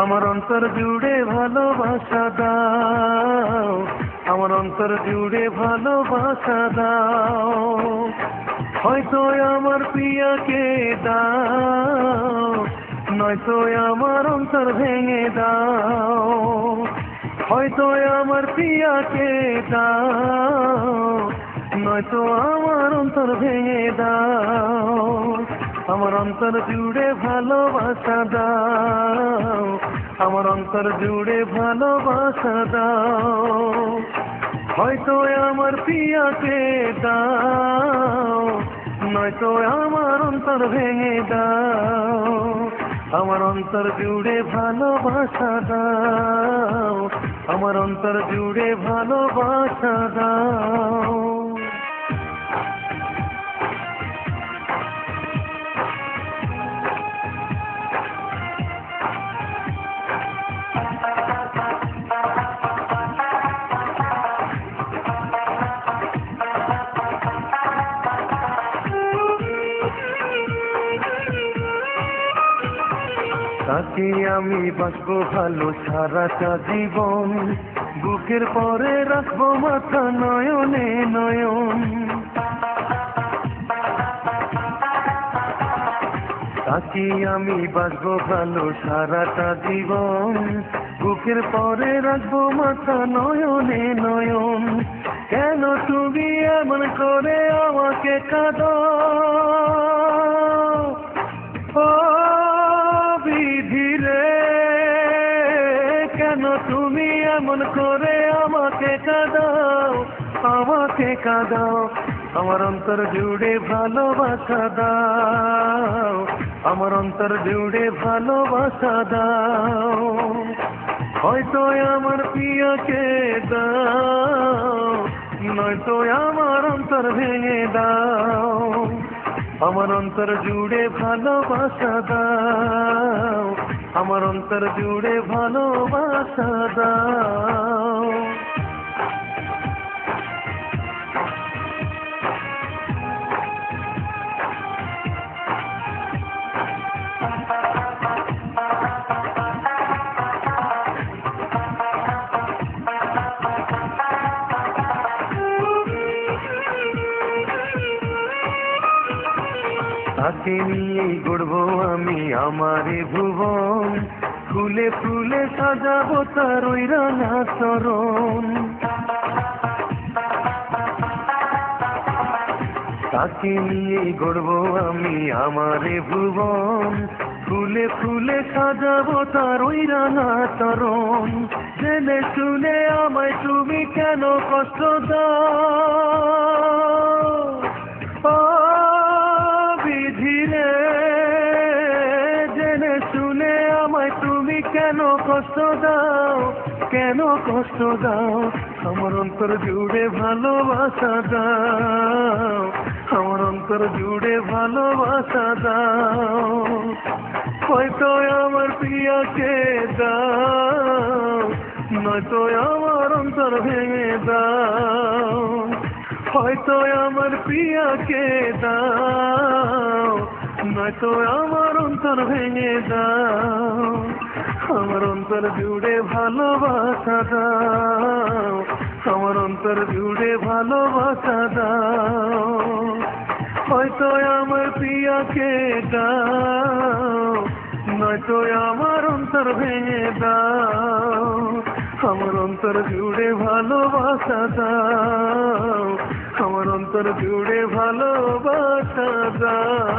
আমার অন্তর জুড়ে ভালোবাসা দাও, আমার অন্তর জুড়ে ভালোবাসা দাও, হয়তো আমার প্রিয়াকে দাও, নয়তো আমার অন্তর ভেঙে দাও, হয়তো আমার প্রিয়াকে দাও, নয়তো আমার অন্তর ভেঙে দাও, আমার অন্তর জুড়ে ভালোবাসা দাও, আমার অন্তর জুড়ে ভালোবাসা দাও, হয়তো আমার প্রিয়াকে দাও, নয়তো আমার অন্তর ভেঙে দাও, আমার অন্তর জুড়ে ভালোবাসা দাও, আমার অন্তর জুড়ে ভালোবাসা দাও। তাকে আমি বাঁচবো ভালো সারাটা জীবন, বুকের পরে রাখবো মাথা নয়নে নয়ন, তাকে আমি বাঁচবো ভালো সারাটা জীবন, বুকের পরে রাখবো মাথা নয়নে নয়ন, কেন তুমি এমন করে আমাকে কাঁদো, ও বিধিরে, কেন তুমি এমন করে আমাকে কাঁদাও, আমাকে কাঁদাও, আমার অন্তর জুড়ে ভালোবাসা দাও, আমার অন্তর জুড়ে ভালোবাসা দাও, হয়তো আমার প্রিয়কে দাও, নয়তো আমার অন্তর ভেঙে দাও, আমার অন্তর জুড়ে ভালোবাসা দাও, আমার অন্তর জুড়ে ভালোবাসা দাও। তাকে নিয়েই গড়বো আমি আমারে ভুবন, ফুলে ফুলে সাজাবো তার ওই রাঙা চরণ, তাকে নিয়েই গড়বো আমি আমারে ভুবন, ফুলে ফুলে সাজাবো তার ওই রাঙা চরণ, জেনে শুনে আমায় তুমি কেন কষ্ট দাও, বিধিরে, জেনে শুনে আমায় তুমি কেন কষ্ট দাও, কেন কষ্ট দাও, আমার অন্তর জুড়ে ভালোবাসা দাও, আমার অন্তর জুড়ে ভালোবাসা দাও, হয়তো আমার প্রিয়াকে দাও, নয়তো আমার অন্তর ভেঙে দাও, হয়তো আমার প্রিয়াকে দাও, নয়তো আমার অন্তর ভেঙে দাও, আমার অন্তর জুড়ে ভালোবাসা দাও, আমার অন্তর জুড়ে ভালোবাসা দাও, হয়তো আমার প্রিয়াকে দাও, নয়তো আমার অন্তর ভেঙে দাও, আমার অন্তর জুড়ে ভালোবাসা দাও, আমার অন্তর জুড়ে ভালোবাসা দাও।